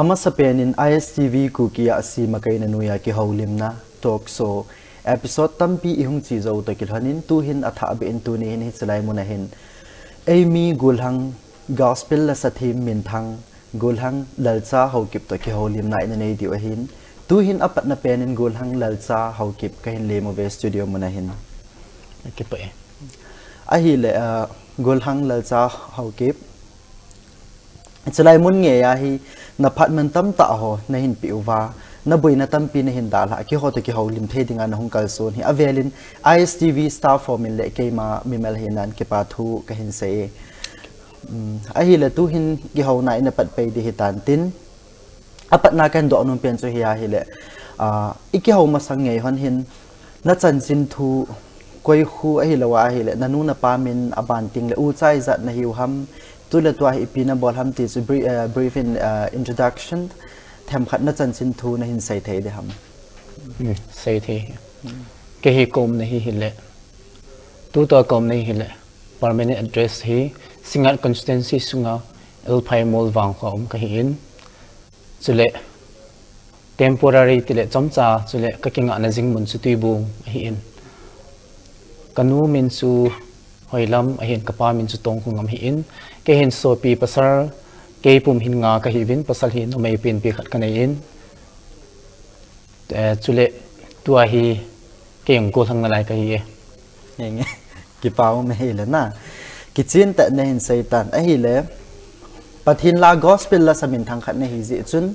ama sa penin ISTV kukia si makai na nuya ki haulim na Talkshow episode tampi ihung chi zo to kilhanin tuhin atha be in tu ni hin chalai munahin Amy gulhang gospel la sathim min thang gulhang lalcha haokip to ki haulim na in nei diwa hin tuhin apat na penin gulhang lalcha haokip ka hin lemo ve studio munahin ki pa ahi le gulhang lalcha haokip chalai mun nge ya hi na phat man tam ta ho na hin piwa na boi na tam pi na hin dal ha ki ho to ki haulim the dinga na hung kal son hi avelin ISTV staff for min le ke ma mimel hinan ke pa thu ka hin se a hi le tu hin ki ho na ina pat pe di hitan tin apat na kan do num pen chu hi hi le iki ho ma sang nge hon hin na chan sin thu koi khu a hi lawa hi le nanu na pa min aban ting le u chai zat na hiu ham tu le twa hi pina bol ham ti chu brief in introduction them khat na chan sin thu na hin sai thei de ham sai the ke hi kom na hi le tu to kom na hi le permanent address hi singat constituency sunga el phai mol wang khom ka hi in chule temporary tile chomcha chule ka kinga na jing mun chu tui bung hi in kanu min chu hoilam a hin kapa min chu tong khungam hi in ke hin so pi pasar ke pum hin nga ka hi win pasal hin mai pin pi khat kanai in chule tua hi ke yang ko thang na lai ka hi nge ki pau me hi le na ki chin ta ne hin saitan a hi le pathin la gospel la samin thang khat ne hi ji chun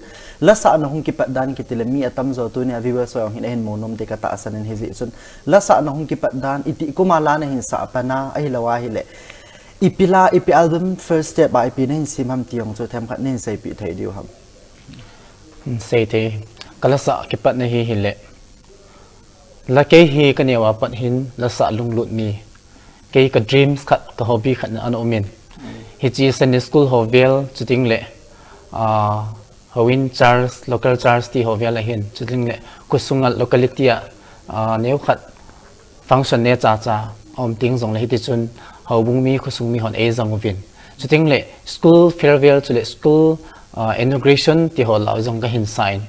la sa na hung ki pat dan ki tile mi atam zo tu ne viewers so hin hin monom te ka ta asan hin hi ji chun la sa na hung ki pat dan iti ko ma la na hin sa pa na a hi lawa hi le ipi album first step by ipi na hin sim ham tiong cho them khat ne sai pi thai diu ham sai the kala sa ki pat ne hi le la ke hi ka ne wa pat hin la sa lung lut ni ke ka dreams khat ka hobby khat na an omen hi chi Sunday school hovel chuting le howin charles local charles ti hovel la hin chuting le kusungal locality neu khat function ne cha cha om ting jong le hi ti chun hobung mi khusung mi hon e jang win chuting le school farewell chule school inauguration ti hol law jong ka hin sign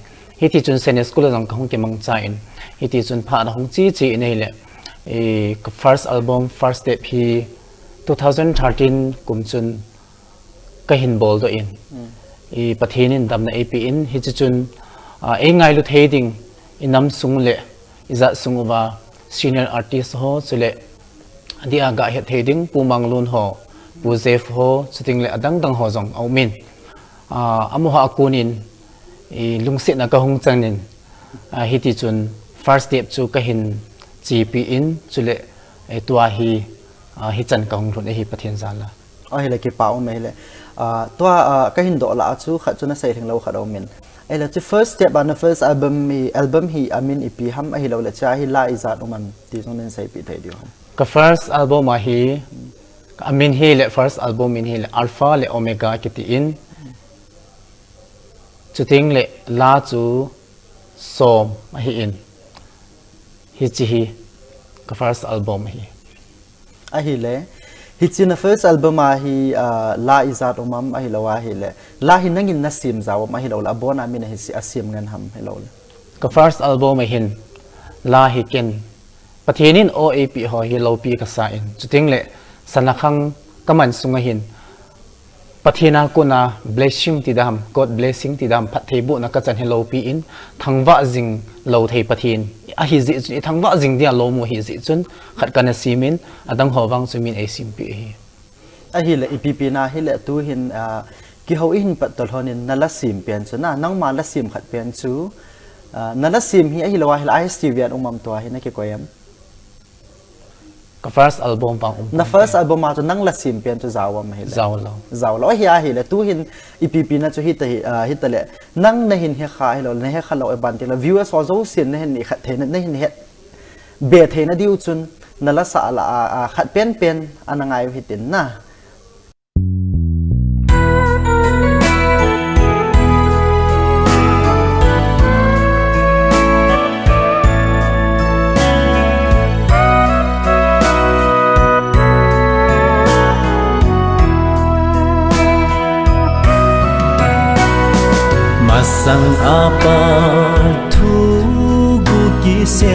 hi ti chun Sunday school jong ka hung ke mang cha in hi ti chun pha na hung chi chi nei le first album first step hi 2013 kum chun ka hin bol do in pathinin dam na ap in hi chun ngai lu theding inam sung le iza sungwa senior artist ho chule adi aga he theding pumang lun ho puzef ho chuting le adang dang ho jong aumin amu ha kunin lungse na ka hung chanin hi ti chun first step chu ka hin gp in chule tua hi chan ka hung thun hi pathian zala ai le ki pau me le tua ka hin do la chu kha chuna sai thing lo kha do min ai le first step an first album hi amin ipi ham ai lo le cha hi la izat umam ti jong nen sai pi thai diu ham ka first album hi amin hi le first album min hi le alpha le omega kiti in chuting le la chu som hi in hi chi hi ka first album hi a hi le hi chin first album hi la izat umam a hi lawa hi le la hi nangin na sim zaw ma hi lo la bon amin hi si asim ngan ham hi lo ka first album hin la hi ken pathinin oap ho hi lo pi ka sa in chuting le sanakhang kaman sunga hin pathina kuna blessing ti dam god blessing ti dam phathei bu na ka chan hello pi in thangwa jing lo thei pathin a hi ji chu thangwa jing dia lo mu hi ji chun khat kana simin adang howang chumin e sim pi hi a hi le ipp na hi le tu hin ki ho in pat tol honin na la sim pian chu na nang ma la sim khat pian chu na la sim hi a hi lawa hi ISTV an umam to hi na ke koyam ka first album pang na first album ma to nang la sim pian chu zawam hi zaw lo hi a hi le tu hin ipp na chu hi ta le nang na hin he kha hi lo na he kha lo e ban ti la viewers for zo sin na hin ni khat the na hin he be the na diu chun na la sa la khat pen anangai hi tin na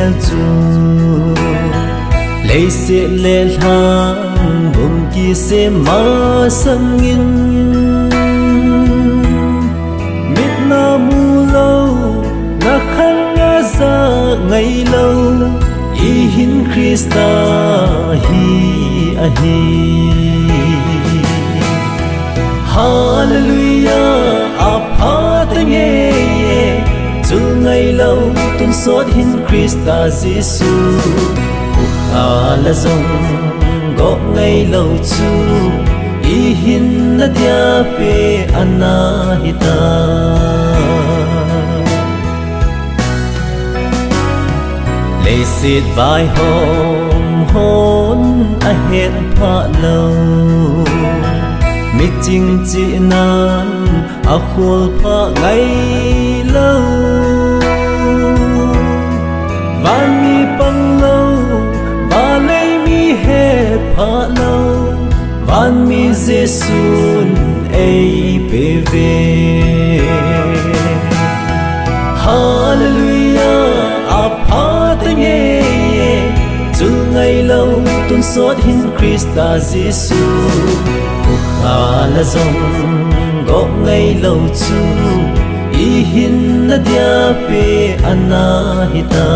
bel chu lấy sẽ lệ hàng bông kia sẽ ma sang in mít na mu lâu na khăn nga ra ngày lâu y hin Christa hi a hi Hallelujah apa tenge chu ngày lâu tuân sốt hin Christa Giêsu la zong gõ ngày lâu chu y hin na dia pe anahita lê xịt vai hồng hôn a hẹn pha lâu mi chinh chị nan a khul pha ngày lâu van mi băng lâu và lấy mi hết pha lâu van mi Giêsu ấy về về Hallelujah apa tenge chu ngày lâu tuân sốt hin Christa Giêsu la zong gõ ngày lâu chu y hin na dia pe anahita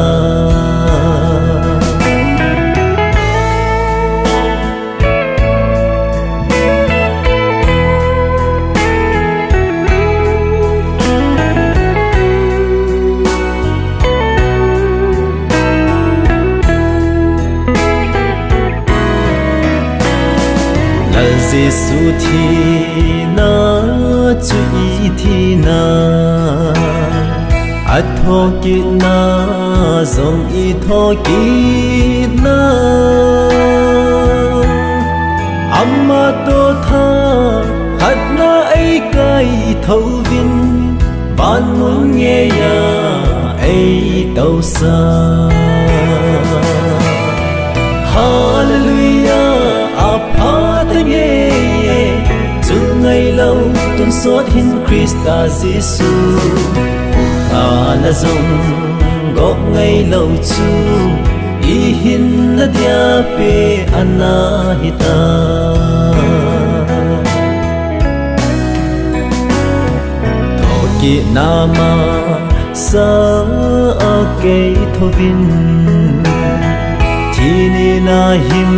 Giêsu thì na chu y thì na a tho ki na zong y tho ki na amma to tha khat na ai kai thâu vin ban mun nghe ya ai tau sa Hallelujah apa tenge chu ngày lâu tuân sốt hin Christa Giêsu la zong gõ ngày lâu chu y hin na dia pe anahita tho ki nama sa ke tho vin Tini na him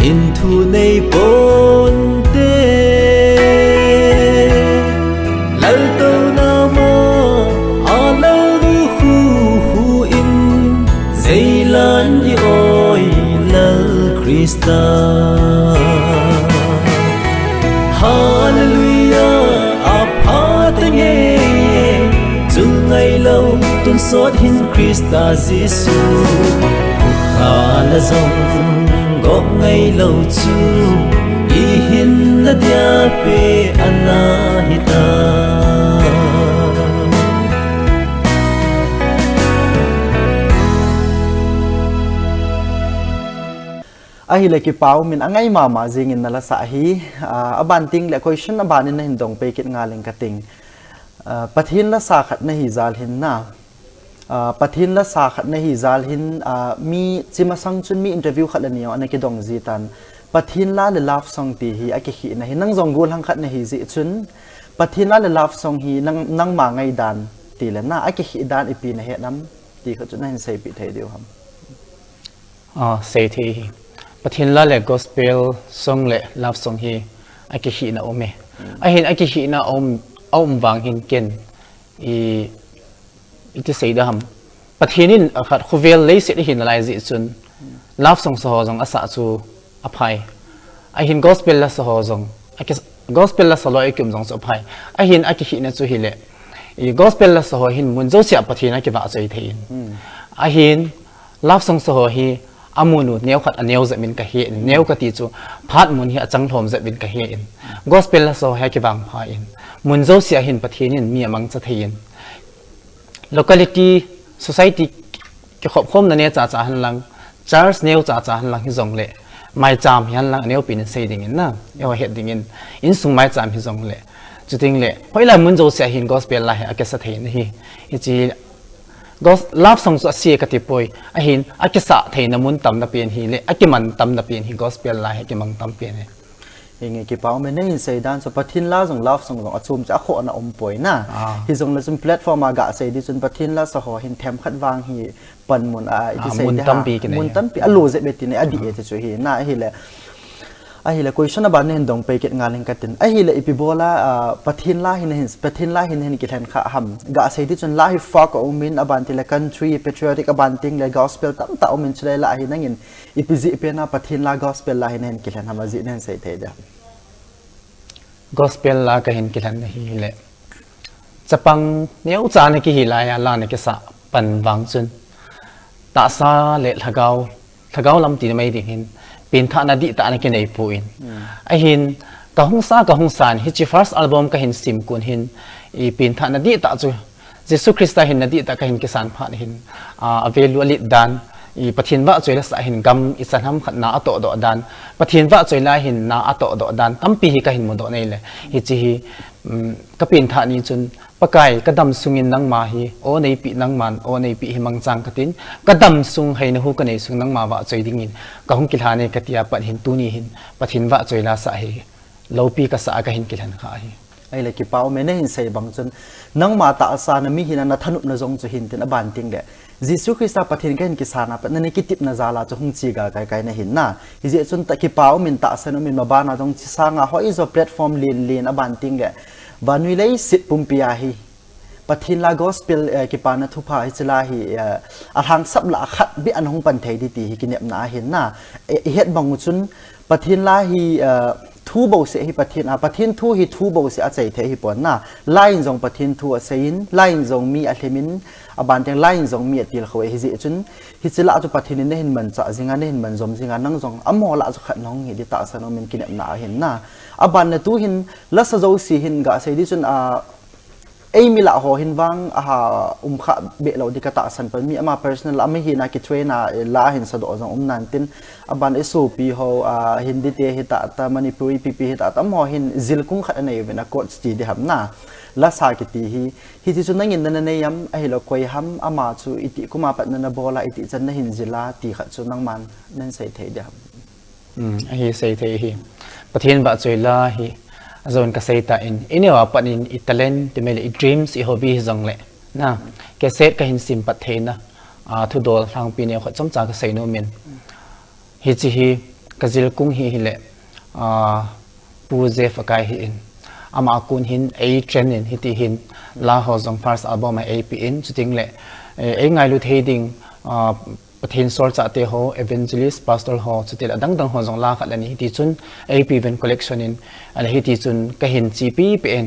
into nei bon te lal to na ma ala lu hu in zeilan yi oi lal Christa Hallelujah apa tenge chu ngày lâu tuân sốt hin Christa Giêsu la zong gõ ngày lâu chu y hin na dia pe anahita a hi le ki pau min angai mama jingin nala sa hi aban ting le question aban in hin dong pe kit nga leng ka ting pathin la sa khat na hi zal hin na pathin la sa khat na hi zal hin mi chima sang chun mi interview khat laniyo anaki dong ji tan pathin la le love song ti hi aki hi na hi nang jong gol hang khat na hi ji chun pathin la le love song hi nang ma ngai dan ti le na aki hi dan ipi na he nam ti khat chun na hin sei pi thei deu ham sei thi pathin la le gospel song le love song hi aki hi na ome a hin aki hi na om wang hin ken i iti sei da ham pathinin akhat khuvel lei se hin lai ji chun love song so jong asa chu aphai a hin gospel la so jong akis gospel la solo ikum jong so phai a hin aki hi na chu hi le i gospel la so hin mun jo sia pathina ki wa chei thein a hin love song so hi amunu neu khat aneu za min ka hi neu ka ti chu phat mun hi achang thom za bin ka hi in gospel la so ha ki wang pha in mun jo sia hin pathinin mi amang cha thein locality society ki khop khom na ne cha cha han lang church neu cha cha han lang hi jong le mai cham hian lang neu pin sei ding in na yo het ding in sung mai cham hi jong le chuting le hoila mun jo sia hin gospel la he akesa thein hi chi ก็ลาบส่งเสียกติปอยเห็นอากิสะเทนมุนตำนับเปลี่ยนฮีเลอากิมันตำนับเปลี่ยนฮีก็สเปลไลให้กิมังตำเปลี่ยนยังไงกี่เป้าไม่ได้ยินเสียด้านสุปทินล่าส่งลาบส่งอัดซูมจะโคนะอมป่วยนะที่ส่งแล้วส่งแพลตฟอร์มอากาศเสียดิจนปทินล่าสหเห็นแถมขัดวางฮีปันมุนที่เสียด้มุนตั้มปีอลูเจเบติในอดีตจะช่วยเห็นนะฮีเลยคุยชนบ้านเนี่ยดงไปเก็บงานเล่นกันไอ้เรื่องอีพิโบล่าปะทินล่าเห็นกิจการข้ามกาเสดิจนล่าให้ฟักอมินบ้านที่ละ country patriotic บ้านทิ้งเลย gospel ตั้มตาอมินช่วยล่าให้นั่งยินอีพิจิเป็นปะทินล่า gospel ล่าเห็นกิจการทำมาจิเนี่ยใส่เทียด gospel ล่าก็เห็นกิจการนี่แหละจะปังเนี่ยอุจาระกี่หิลายล่าเนี่ยก็สะปันวังจนตาซาเละทะเกาลำตีไม่ดีเห็นเป็นท่านาดิตาในกินไอปูอินไอหินกะฮงซากะฮงสานฮิจิฟัสอัลบั้มกะหินซิมกุนหินอีเป็นท่านาดิตาจูเยซูคริสต์หินนาดิตากะหินกิสานพาหินอเวลุลิดานอีปะทินวะจอยละสะหินกัมอิสันฮัมขัดนาอโตโดดานปะทินวะจอยละหินนาอโตโดดานตั้มปีฮิกะหินมุดโดในเลยฮิจิฮิกะเป็นท่านี้จนปะไก่กระดำซุงอินนังมาฮีโอในปีนังมันโอในปีหิมังจังกตินกระดำซุงให้นหูกันในซุงนังมาวะจอยดิ่งินกะฮงกิลาในกติยาปัดหินตูนีหินปะทินวะจอยละสะฮีโลปีกะสะกะหินกิลันขาฮีไอ้เลยกี่เป้าไม่ได้หินใส่บางจนนังมาตาสานามีหินนัทนุนจงจุหินตินอบานติงเดยิสุคริสต์ปะทินกันกิสานาปะนันกิติบนาซาลาจงจีกาไกๆนะหินนะยิเจจนตะกี่เป้ามินตาสนุมินมาบานาจงสร้างหอยโซแพลตฟอร์มลีนอบานติงเดวันวิเลยสิปุ่มปียาฮีปะทินลากอสเปลกิปานะทุพาฮิจลาฮีอาทางสับละขัดบิอันหงปันเทดิตีฮิกินเนบนาเห็นนะเฮ็ดบังจุนปะทินลาฮีทูโบเสฮิปะทินทูฮิทูโบเสอาใจเทฮิปอนนะไล่จงปะทินทูเซินไล่จงมีอัลมินอบานเตงไล่จงมีอัติลเขาเฮจิจุนฮิจลาจุปะทินเนี่ยเห็นมันจะจิงานเนี่ยเห็นมันจมจิงานนั่งจงอมอละจุขัดน้องเฮดิตาสนอมินกินเนบนาเห็นนะอบานเนี่ยตูหินลัสโจสีหินกะเสดิจุนไอ้มีละหัวหินวังขะเบลเราดิกตาสันเป็นมีอามา personal อาไม่หินาคิดเทรนะลาหินสะดวกจังนันตินบันเอสูปีเขาหินดิเตหิตาตามันนิปุริปีหิตาตามอหินซิลกุ้งขัดในเวนักกอดสตีดีฮัมนะลาสากิตีฮิที่จุดนั้นยินนันเนี่ยย้ำไอ้เราคุยฮัมอามาจูอิติกุมาปัดนันบอลาอิติจันนั่นหินซิลาตีขัดจุดนั่งมันนั่นใส่เทดีฮัมไอ้ใส่เทฮิประเทศบาจุยลาฮิจนก็เสียตาอินว่าปัจจุบันอิตาลีที่มี dreams อี hobby จังเลยนะก็เสร็จก็เห็นสิมปัตเทนะทุดอลทางปีนี้เขาจำจากก็เสียโนเมนฮิจิฮิก็จิลกุ้งฮิเลยปูเจฟกายฮินอามากุนหินเอเทรนนินฮิติหินลาหัวจง first album มาเอพีอินจุดทิ้งเลยไงลุเทดิงประเทศสอร์จัตเตอร์ฮอ evangelist pastor ฮอสุดที่ละดังหัวจงลาขัดแล้วนี่ฮิติจุน AP event collection นินอะไรฮิติจุนก็เห็น GP เป็น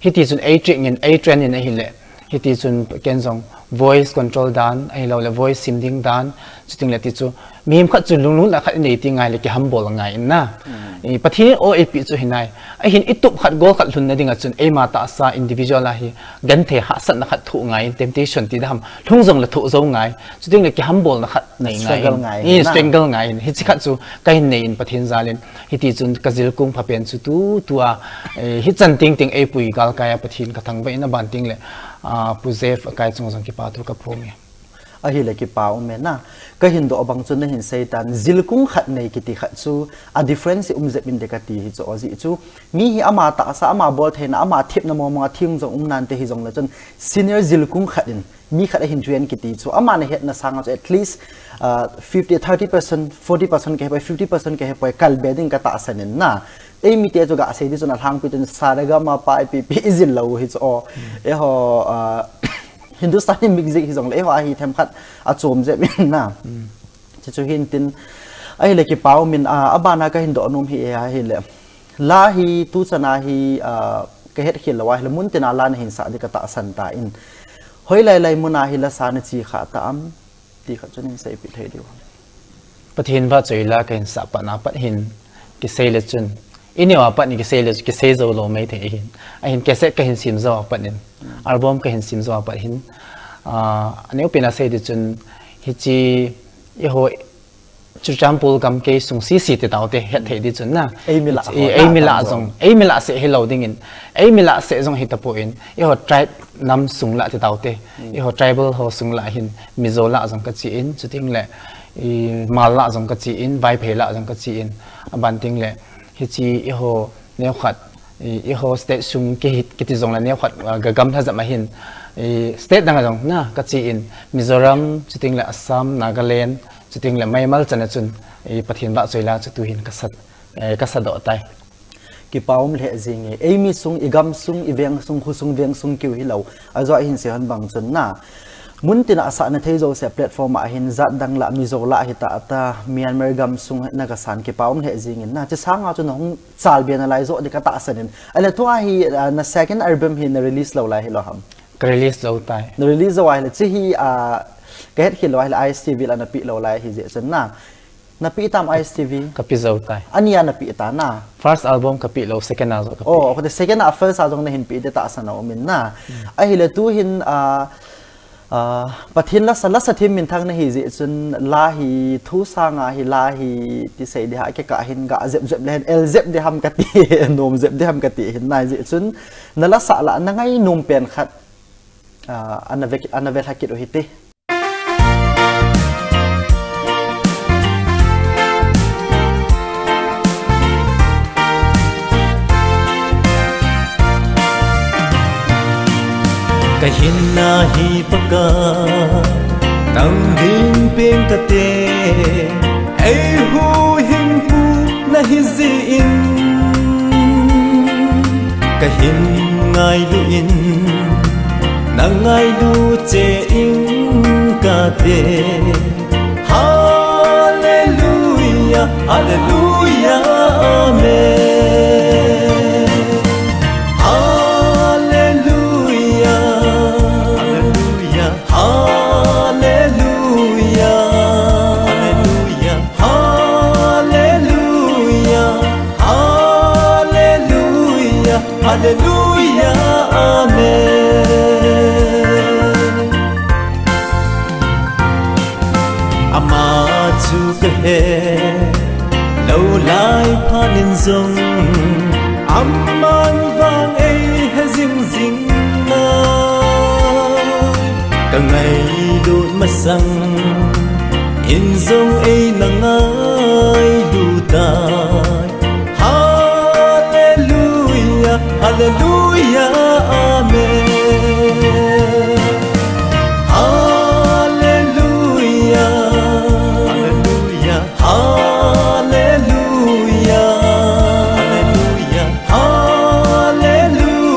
ฮิติจุน A train นินไอ้หินเลยฮิติจุนเก่งจง voice control ด้านไอ้เราเลย voice simding ด้านสุดที่ละที่จุมีมขัดจุนลุงละขัดในที่ไงเลยกี่ humble ไงนะประเทศ OAP จุดเห็นไงไอ้หินอิตุขัดโกขัดลุนนั่นดิ่งจุนไอ้มาตาซา individual ละฮีกันเทหัสนะขัดถูกไง temptation ที่ทำทุ่งจงละถูกจงไงสุดที่ละกี่ humble นะขัดในไงนี่ struggle ไงฮิจิขัดจุก็เห็นในประเทศซาเลนฮิติจุนกจิลกุ้งพะเปียนสุดตัวฮิจันติงติงไอ้ปุยกาลกายประเทศกระทั่งไปนับบันติงเลยผู้เซฟกายจงสังกิปาตุกับพงศ์อาฮิเลกิปาอุเมนะก็เห็นตัวบางจุดนั้นเห็นเซตันจิลกุ้งขัดในกิติขัดซูa difference เจ็บเป็นเด็กตีฮิโจจิจูมีฮิอามาตาสาอามาบอลเทนอามาทิพนมองมาทิ้งจงนันเตฮิจงเลยจน senior จิลกุ้งขัดมีขัดเห็นจุยนกิติจูอามาในเหตุนั้นสังเอา at least 30% 40% แค่ไป 50% แค่ไปคัลเบดิ้งก็ตาสันน่ะไอ้มีเตจูกะเซดิจนทางไปจนสารกามาไปปีจิลเราฮิโจฮินดูสตานีมิกซิกฮิจงเลยว่าฮิทำขัดอาจมเจ็บเป็นน้ำจะช่วยหินตินไอ้เล็กเป้ามินอาบานาก็หินโดนมฮิฮิเลลาฮิตุสนาฮิก็เฮ็ดขินละว่าละมุนตินาลานหินสาดิกตะสันตาอินเฮ้ยไล่มุนาฮิละสานจีขาตามตีขัดจนหินใส่ปิดให้ดีประเทศว่าจุยลาก็หินสาปนาปัดหินกิเซเลจุนอินว่าปัดนี่กิเซเลกิเซโซโลไม่เทหินไอหินกิเซก็หินซิมโซปัดนินอัลบั้มก็เห็นซิมโซปัดหินอันนี้เป็นอาศัยดิจุนฮิจิยี่ห้อ chu example kam ke sung si si te tau te het the di chun na ei mi la se hello ding in ei mi la se jong hitapo in e ho tribe nam sung la te tau te e ho tribal ho sung la hin mizo la jong ka chi in chuting le i mal la jong ka chi in vai phe la jong ka chi in aban ting le hi chi e ho ne khat i ho state sung ke hit ke ti jong la ne khat ga gam tha zama hin state dang jong na ka chi in Mizoram chuting le Assam Nagaland chuting le maimal chana chun pathin ba choila chu tu hin ka sat do tai ki paum le jing e mi sung igam sung iveng sung khusung veng sung kiu hi lo azwa hin se han bang chun na mun tin asa na thei zo se platform a hin zat dang la mizo la hi ta ata Myanmar gam sung na ka san ki paum le jing na cha sanga chu nong chal bian lai zo de ka ta sanin ala to hi na second album hi na release lo la hi lo ham release lo tai na release zo ai le chi hi cái hết khi loại là ISTV là nạp lâu lại thì dễ chân na nạp tam ISTV kapi zo tai anh ya nạp ta na first album kapi lo second album kapi oh cái second à first album này hình pi để ta sana mình na ai là tu hin pathin la sala sa thim min thang na hi dễ chân la hi thu sang hi la hi ti sei de ha cái cả hin ga zep zep len el zep de ham kati nom zep de ham kati hin na dễ chân na la sa la na ngai num pen khat anavet hakit ohite kahin na hi paka tang hin peng ka te ei hu hin pu na hi zi in kahin ngai lu in na ngai lu che in ka te hallelujah hallelujah amen Hallelujah, Amen. Ama chu ka he, lâu lai phanin zong, amman vang ei he zing zing na, ka ngày đốt mà sang, in zong ei na ngai du tai. Hallelujah, Amen. Hallelujah, Hallelujah, Hallelujah, Hallelujah,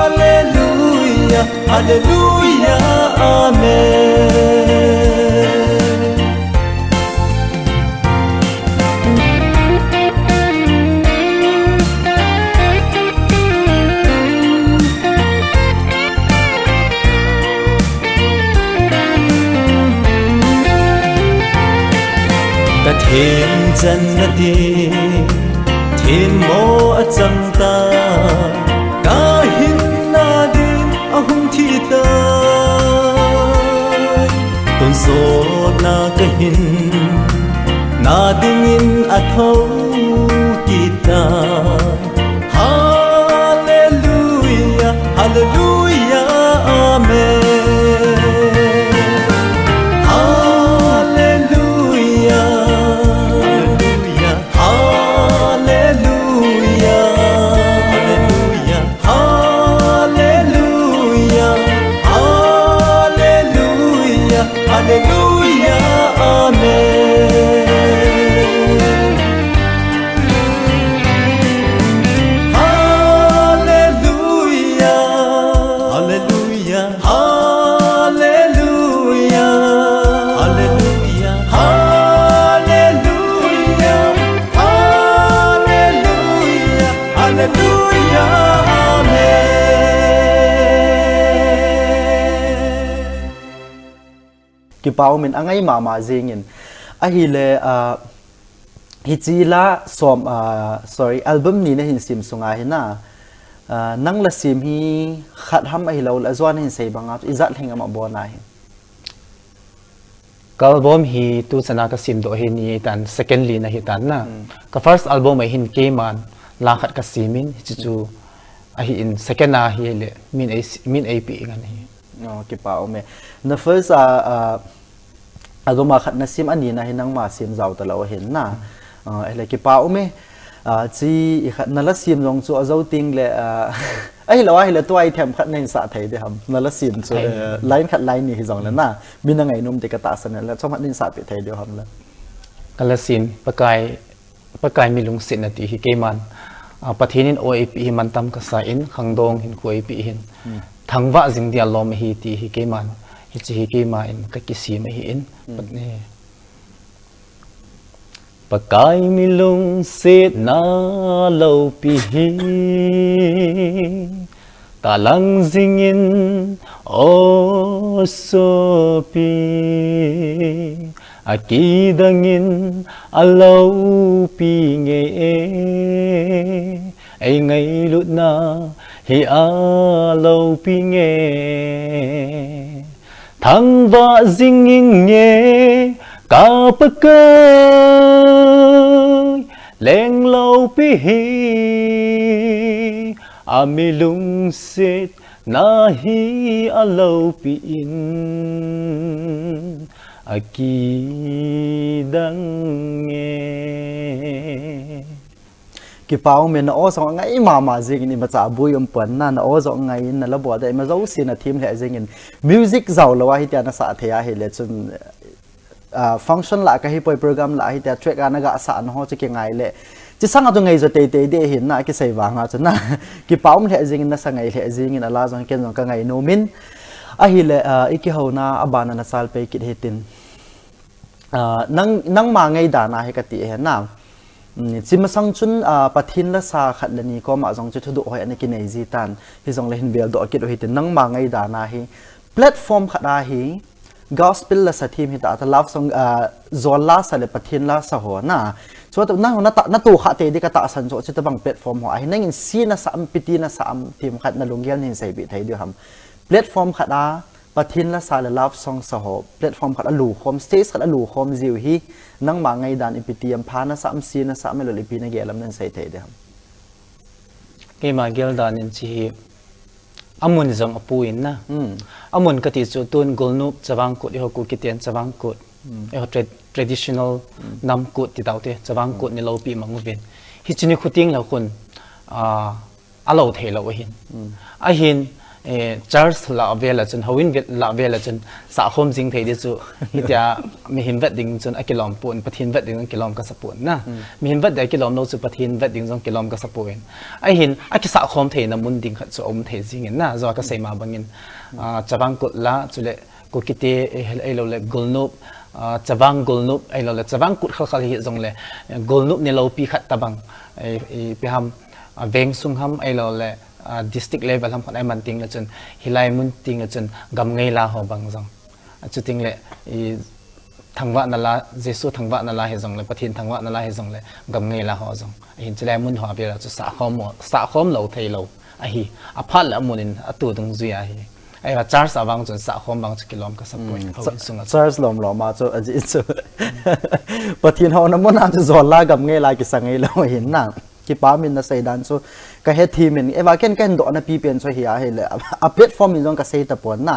Hallelujah, Hallelujah, Amen. Thiên chân na đi thiên mô ở trong ta cả hin na din ở hung thi ta tuần số na cái hin na din ở thâu kita hallelujah hallelujah amen. Hallelujah, Amen. Hallelujah, Hallelujah, Hallelujah, Hallelujah, Hallelujah, Hallelujah, Hallelujah, Amen. Ki pau min angai mama zingin a hi le hi chi la som sorry album ni na hin sim sunga hina nang la sim hi khat ham a hi lo la zwan hin sei banga izat hinga ma bona hi cái album hi tu sana ka sim do hi ni tan secondly na hi tan na ka first album ai hin ke man la khat ka simin chu a hi in second na hi le min ap ngan hi ki pa ome na first album ma khat na sim ani na hi nang ma sim zau ta lo hin na ele ki pa ome chi khat na la sim jong chu azau ting le ai lo ai le toy them khat nen sa thai de ham na la sim chu line khat line ni hi jong la na min na ngai num te ka ta san la chom khat nen sa pe thai de ham la kala sim pakai mi lung sin na ti hi ke man pathinin oap hi man tam ka sa in khangdong hin ku ap hin thangwa jing dia lom hi ti hi ke man hi chi hi ke ma in ka ki sim hi in patne pakai mi lung sit na lo pi hi talang zingin o so pi akidangin alo pi nge ai ngay lut na hi alo pi nge thang va zingin nge ka pakai leng lo pi hi ami lung sit na hi alo pi in akidang nge ki pau men o so ngai mama jing ni ma cha bui pon na o zo ngai na la bo da ma zo sin a thim le jing in music zau lo wa hi ta na sa thea hi le chun function la ka hi poi program la hi ta track ana ga sa no ho chi ngai le chi sang atu ngai zo te te de hin na ki sei wa nga chun na ki pau le jing na sa ngai le jing in ala zo ken zo ka ngai no min a hi le iki ho na abana na sal pe ki hetin nang ma ngai da na he ka ti he na chim sang chun pathin la sa khat la ni ko ma jong chu thu do hoi ani ki nei ji tan hi jong le hin bel do ki do hi tin nang ma ngai da na hi platform khada hi gospel la sa thim hi ta love song zola sa le pathin la sa ho na so ta na tu kha te de ka ta san so chu ta bang platform ho ai nang in si na sa am piti na sa am thim khat na lungyal nin sai bi thai du ham platform khada pathin la sa le love song sa ho platform khat alu khom stage khat alu khom ziu hi nang ma ngai dan ipitiam phana sam si na sa me lo lipi na gelam nan sai thai de ham ke ma gel dan in chi amun jong apu in na amun ka ti chu tun golnup chawang kut ho ku kitian chawang kut e ho traditional nam kut ti taute chawang kut ni lo pi manguvin hi chini khuting la khun alo thei lo hin a hin church la vela chen hawin vet la vela chen sa khom jing thei de chu hitia mi him vet ding chun akilom pun pathin vet ding kilom ka sapun na mi him vet de kilom no chu pathin vet ding jong kilom ka sapuen ai hin akisa khom thei na mun ding khat chu om thei jing na zo ka sei ma bangin chawang kut la chule ko kite ai lo le golnup chawang golnup ai lo le chawang kut khal khal hi jong le golnup ne lo pi khat tabang ai pi ham veng sung ham ai lo le district level ham khan ai man ting la chun hilai mun ting la chun gam ngei la ho bang jong chu ting le i thangwa na la jesu thangwa na la he jong le pathin thangwa na la he jong le gam ngei la ho jong hin chilai mun ho be la chu sa khom lo thei lo a hi a phal la munin atu dung zuya hi ai wa charge awang chun sa khom bang chu kilom ka sapoi sunga charge lom lo ma chu aji chu pathin ho na mun an chu zola gam ngei la ki sangai lo hin na ki pa min na sei dan so ka he thi min ewa ken do na pi pen so hi a he le a platform min jong ka sei ta pon na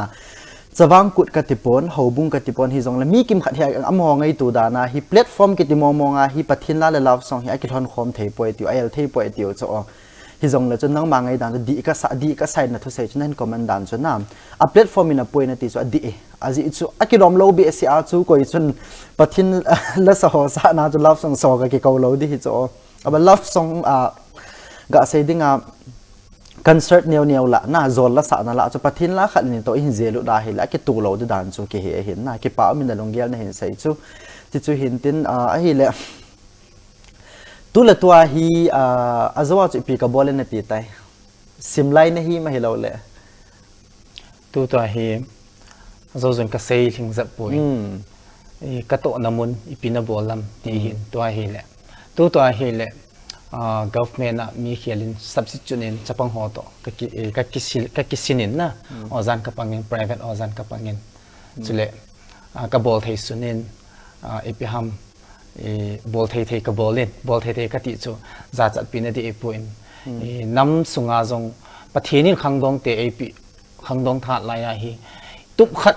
chawang kut ka tipon hobung ka tipon hi jong la mi kim khat hi am ho ngai tu da na hi platform ki ti mo nga hi pathin la le love song hi a ki thon khom thei poi ti al thei poi ti cho hi jong la chun nang ma ngai dan di ka sai na thu sei chun command dan chun na a platform in a poi na ti so di aji chu akilom lo bi si a chu koi chun pathin la sa ho sa na chu love song so ka ki ko lo di hi cho aba love song ga sei dinga concert neo la na zol la sa na la chu pathin la khat ni to hin zelu da hi la ki tu lo de dan chu ki he hin na ki pa min da longyal na hin sei chu ti chu hin tin a hi le tu la tua hi azwa chu pi ka bolen na pi tai simlai na hi ma hi lo le tu to hi zo zon ka sei thing zap poi ka to namun ipina bolam ti hin to hi le tu hi le government mi khialin substitute in chapang ho to ka kisinin na ozan ka pangin private ozan ka pangin chule ka bol thei sunin epiham bol thei ka bolin bol thei ka ti chu za chat pin adi epuin nam sunga jong pathinin khangdong te epi khangdong tha la ya hi tup khat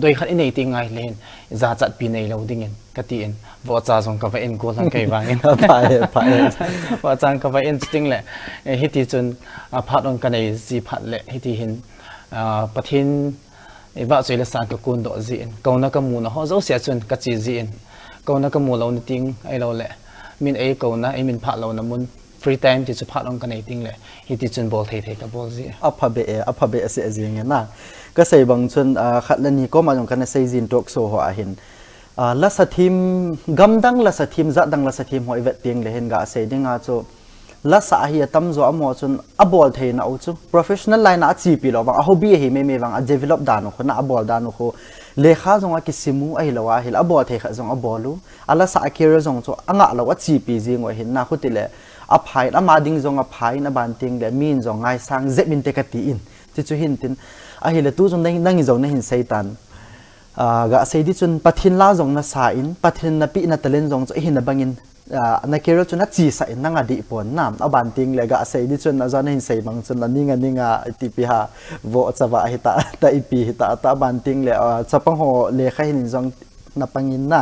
doi khat inei ti ngai len za chat pi nei lo dingin ka ti in bo cha jong ka va en ko lang kai wangin phải wa chang ka va en sting le hi ti chun phat on ka nei ji phat le hi ti hin pathin va choi la sa ka kun do ji in ko na ka mu na ho zo sia chun ka chi ji in ko na ka mu lo ni ting ai lo le min ai ko na ai min phat lo na mun free time ti chu phat on ka nei ting le hi ti chun bol thei ka bol ji apa be se jing na ka sei bang chun khat la ni ko ma jong kan sei jin tok so ho a hin la sa thim gam dang la sa thim za dang la sa thim hoi vet ting le hen ga sei dinga chu la sa hi tam zo amo chun a bol thei na u chu professional line a chi pi lo ba a hobby hi me wang a develop dan ko na a bol dan ko le kha zong a kisimu ai lo a hil a bol thei kha zong a bolu ala sa a career zong chu anga lo a chi pi jing wa hin na khu ti le a phai a ma ding zong a phai na ban ting le min zong ngai sang ze min te ka ti in ti chu hin tin a hi le tu zong nang zong na hin seitan ga sei di chun pathin la zong na sa in pathin na pi na talen zong chu hin na bangin na kero chun na chi sa in nanga di pon nam a ban ting le ga sei di chun na zon hin sei bang chun ninga ti pi ha vo chawa hi ta ipi hi ta ban ting le chapang ho le kha hin zong na pangin na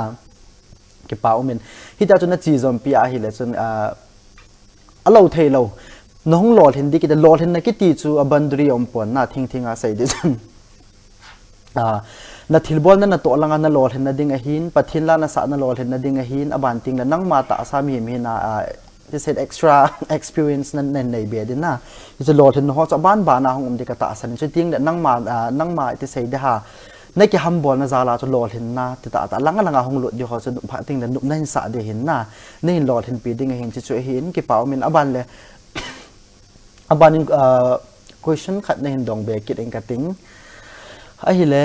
ke pa umin hi ta chun na chi zom pi a hi le chun alo thei lo nong lol hin di ki lol hin na ki ti chu abandri om pon na thing a sei di chun na thilbol na to langa na lol hin na ding a hin pathin la na sa na lol hin na ding a hin aban ting la nang ma ta sa mi na this said extra experience na nei be din na is a lol hin ho cha ban ba na hong di ka ta san chu ting da nang ma ti sei da ha nei ki ham bol na za la chu lol hin na ti ta langa hong lut di ho chu pha ting da nup na hin sa de hin na nei lol hin pi ding a hin chu hin ki pau min aban le aban question khat na hin dong be kit eng ka ting a hi le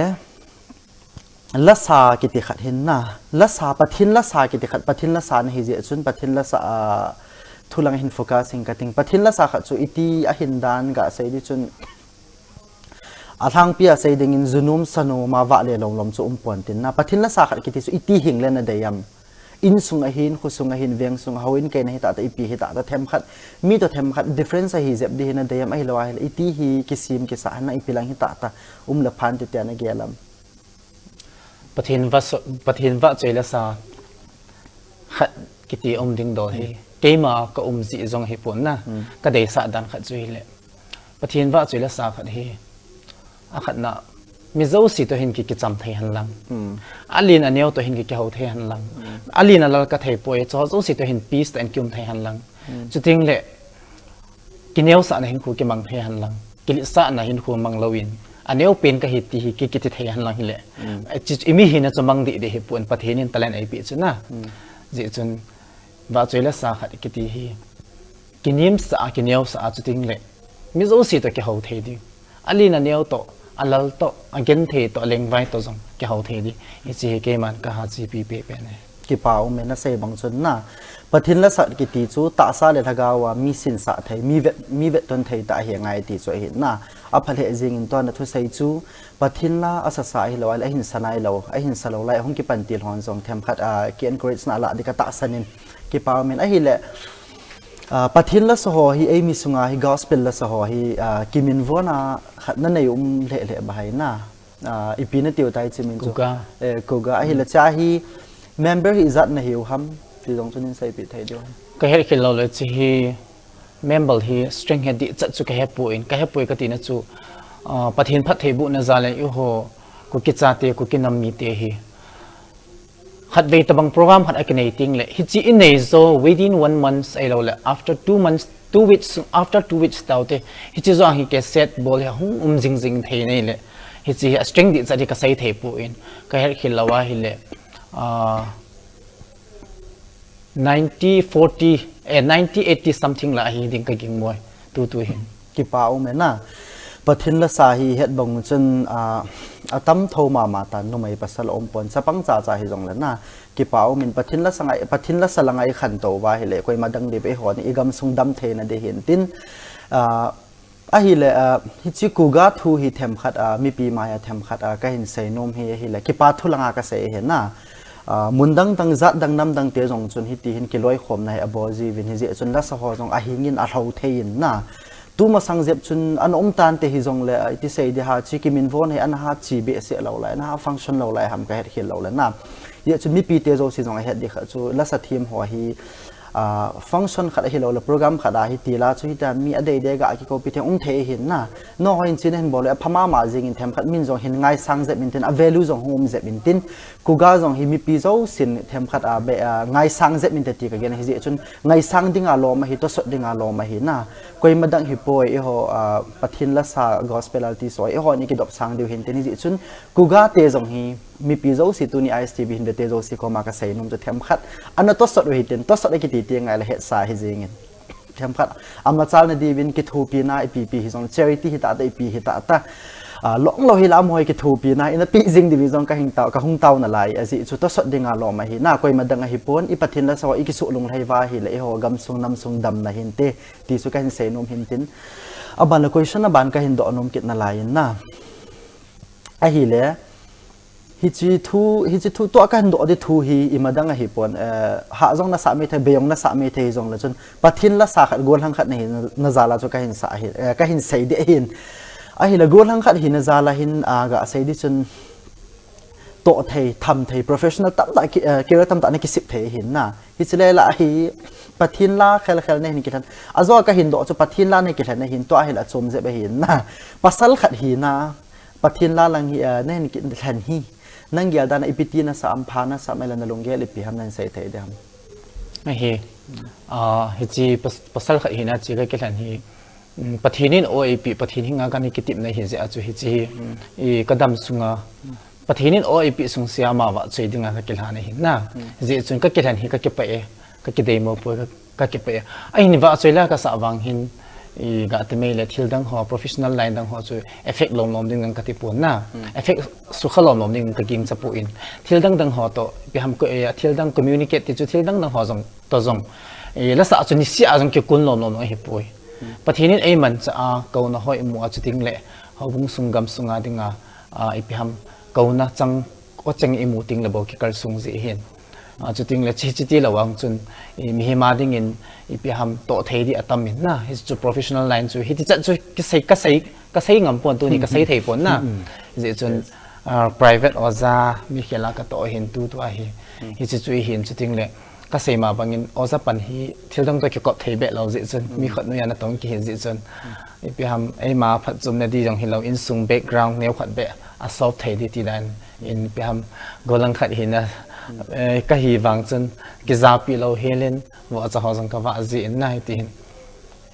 la sa ki ti khat hin na la sa pathin la sa ki ti khat pathin la sa na hi je chun pathin la sa thulang hin focusing ka ting pathin la sa khat chu iti a hin dan ga sei di chun a thang pia sei ding in zunum sanu ma wa le lom chu pon tin na pathin la sa khat ki ti chu iti hing le na deyam in sung a hin khu sung a hin veng sung hawin ke na hi ta ipi hi ta them khat mi to them khat difference hi zep di na deyam ai lawa iti hi kisim ki sa na ipilang hi ta la phan ti ta na gelam pathin va chei la sa khat kiti ding do hi keima ka zi zong hi pon na ka dei sa dan khat chui le pathin va chei la sa khat hi a khat na mi zo si to hin ki cham thai han lang alin aneu to hin ki ho thai han lang alin alal ka thai poi cho zo si to hin peace and kyum thai han lang chu ting le kineu sa na hin khu ki mang thai han lang ki sa na hin khu mang lowin aneu pen ka hiti hi ki thai han lang hi le imi hi na chomang di de hi pon pathin in talan ai pi chuna ji chun va choi la sa khat ki ti hi kinim sa kineu sa chu ting le mi zo si to ki ho thai di alin aneu to alal to again the to leng vai to zong ki ho the di chi ke man ka ha chi pi pe ne ki pau me na sei bang chun na pathin la sa ki ti chu ta sa le thaga wa mi sin sa thai mi vet ton thai ta hi ngai ti chu hi na a phale jing in ton na thu sei chu pathin la asa sa hi lo a hin sanai lo a hin salo lai hong ki pan til hon zong them khat ki encourage na la di ka ta sanin ki pau men a hi le pathin la so hi ai mi sunga hi gospel la so hi kimin vona khat na nei le bai na ipina tiu tai chimin chu koga hi la cha hi member hi zat na hiu ham ti dong chunin sai pi thai dio ka her khil lo le chi hi member hi string head di chat chu ka he pu ka ti na chu pathin phat thei bu na za le yu ho ku ki cha te ku ki nam mi te hi khat ve tabang program khat akinating le hi chi in nei zo within 1 month ai lo le after 2 months 2 weeks after 2 weeks taute hi chi zo hi ke set bol ha hung jing thei nei le hi chi string di cha di ka sai thei pu in ka her khil lawa hi le 90-80 something la hi ding ka ging moi tu hi ki pau me na pathin la sa hi het bong chun atam tho ma ta no mai pasal om pon sapang cha hi jong la na ki pau min pathin la salangai khan to wa hi le koi madang de be hon igam sung dam the na de hin tin hi le hi chi kuga thu hi them khat mi pi maya them khat ka hin sei nom hi le ki pa thu langa ka sei he na mundang tang zat dang nam dang te jong chun hi ti hin ki loi khom nai aboji vin hi je chun la sa ho jong a hingin a rho thein na tu ma sang jep chun an tan te hi jong le ti sei di ha chi ki min von he an ha chi be se lo lai na function lo lai ham ka het khil lo la na ye chun mi pi te jo si jong a het di kha chu la sa thim ho hi function khada hi lo la program khada hi tila chu hi ta mi ade de ga ki ko pi the ung the hin na no ho in chin hen bol phama ma jing in them khat min jong hin ngai sang je min ten a value jong home je min tin ku ga jong hi mi pi zo sin them khat a be ngai sang je min te ti ka gen hi je chun ngai sang ding a lo ma hi to so ding a lo ma hi na koi madang hi poi e ho pathin la sa gospelity so e ho ni ki dop sang diu hin ten hi chun ku ga te jong hi mi pi zo si tu ni istb hin be te zo si ko ma ka sei num je them khat an to so hi ten to so ki ti ti ngai la het sa hi jing in them khat amla chal na di win ki thu pi na ipp hi jong charity hi ta da ip hi ta ta long lo hi lam hoi ki thu pi na in a pi jing division ka hing taw ka hung taw na lai asi chu to so dinga lo ma hi na koi madang hi pon i pathin la so i ki su lung lai wa hi le ho gam sung nam sung dam na hin te ti su ka hin se nom hin tin aban la question aban ka hin do nom kit na lai na a hi le hi chi thu to ka hin do de thu hi i madang hi pon ha jong na sa me the beyong na sa me the jong la chun pathin la sa khat gol hang khat nei na zala chu ka hin sa hi ka hin sei de hin a hi la gol hang khat hin zala hin ga sei di chun to thei tham thei professional tam ta ki tam ta ne ki sip thei hin na hi chile la hi pathin la khel ne hin ki than azo ka hin do chu pathin la ne ki than hin to a hi la chom je be hin na pasal khat hi na pathin la lang hi ne hin ki than hi nang gyal dan ipiti na sa amphana sa mela na longgel ipi ham nan sei thei dam hi hi chi pasal khat hi na chi ka kelan hi pathinin oip pathin hinga kan ki tip na hi je achu hi chi I kadam sunga pathinin oip sung siama wa chei dinga ka kelhan hi na je chun ka kelan hi ka ke pa e ka ki demo po ka ke pa ai ni wa choila ka sa wang hin I ga te mele thil dang ho professional line dang ho chu effect lom ding ka ti pon na effect su khalom lom ding ka ging chapu in thil dang ho to bi ham ko thil dang communicate ti chu thil dang ho jong to jong la sa chu ni si a jong ki kun lom hi poi pathinin ei man cha a ko na hoi mu a chu ting le ho bung sungam sunga dinga I bi ham ko na chang o chang I mu ting la bo ki kal sung ji hin chu ting le chi ti lawang chun mi hi ma ding in I bi ham to thei di atam min na his chu professional line chu hi ti cha chu ka sei ngam pon tu ni ka sei thei pon na je chun private oza mi khela ka to hin tu a hi chu hin chu ting le ka sei ma bangin oza pan hi thil dang to ki ko thei be lo je chun mi khat nu ya na tong ki hin je chun I bi ham ei ma phat chum na di jong hi lo in sung background neu khat be a soft thei di ti dan in bi ham golang khat hi na ka hi wang chun ki za pi lo helen wa cha ho jang ka wa ji in nai tin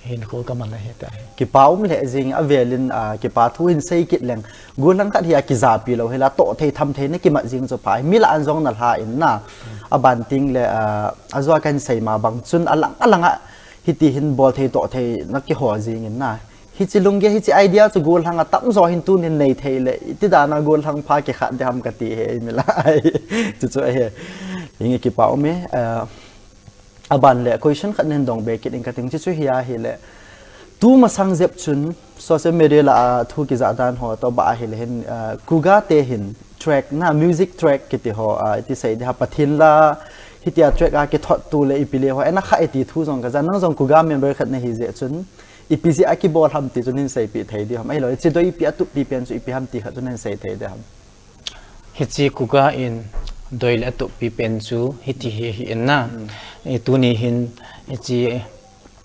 hin khol ka man la he ta ki paum le jing a velin ki pa thu hin sei kit leng gulang khat hi ki za pi lo hela to thei tham thei ne ki ma jing cho pai mi la an jong na ha in na aban ting le azwa kan sei ma bang chun alanga hi ti hin bol thei to thei na ki ho jing in na hi chi lungge hi chi idea chu gol hanga tam zo hin tu nin nei thei le ti da na gol hang pha ki khat dam ka ti he mi la chu he inge ki paum me aban le question khat nen dong be ki ding ka ting chu hiya hi le tu ma sang zep chun social media la thu ki za dan ho to ba hi le hin kuga te hin track na music track ki ti ho ti sei ha pathin la hi ti track a ki thot tu le ipile ho ena kha ti thu jong ka jan nang jong kuga member khat ne hi je chun ipc aki bol ham ti chunin sei pi thei di ham ai lo chi doi pi atu pi pen chu ipi ham ti kha chunin sei thei de ham hi chi kuga in doil atu pi pen chu hi ti hi in na e tu ni hin hi chi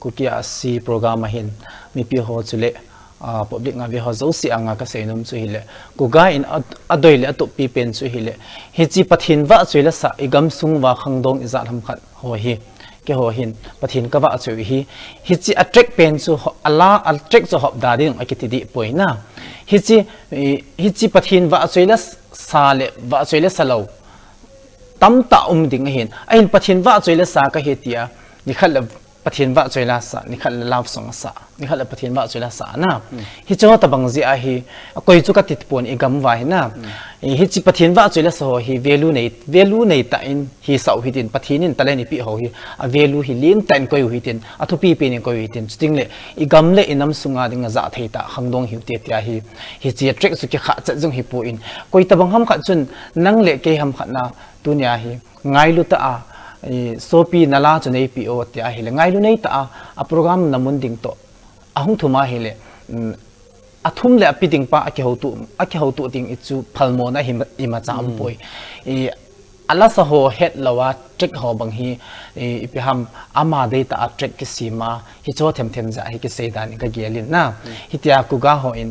kukia si program hin mi pi ho chule public nga vi ho zo si anga ka seinum chu hi le kuga in adoil atu pi pen chu hi le hi chi pathin wa chuila sa igam sung wa khangdong izal ham khat ho hi ke ho hin pathin ka wa chu hi chi attract pen chu ala attract zo hob da ding akiti di poina hi chi pathin wa chuila sa le wa chuila salo tam ta ding hin ain pathin wa chuila sa ka he tia ni khal ประเทศว่าช่วยลาสะนี่ขัดลาวสองสะนี่ขัดประเทศว่าช่วยลาสะนะฮิจอตะบังจีอาฮีก็ยุกัดติดปนอีกำไว้นะฮิจิประเทศว่าช่วยลาสะฮีvalue ในตาอินฮิสาวฮิตินประเทศนี้ตะเลนิปีเขาฮีvalue ฮิลินแต่งก็อยู่ฮิตินอัตุปีเป็นก็อยู่ฮิตินจริงเลยอีกำเลยอินำสุงาดิงจะเทตาขังดงหิวเตียฮีฮิจิเทรกสุกิขาจะจงฮิปูอินก็ตะบังห้ามขัดจนนั่งเละเกยห้ามขัดนะตัวนี้ฮีไงลุตาโซปีนาลาจนไอพีโอที่อาเฮลไงรู้ในตาโปรแกรมน้ำมันดิ่งโตอาหุ่นทุ่มอาเฮลอาทุ่มเลยอภิดิ่งป้าอาเกี่ยวตัวดิ่งอิจูพัลโมนะหิมาจามป่วยอัลลาสโฮเฮดลาวาเทรกหอบางฮีอีพิฮัมอามาเดต้าเทรกกิสีมาฮิโจเทมจะฮิกิเซดานิกเกียลินนะฮิตยากุกาโฮอิน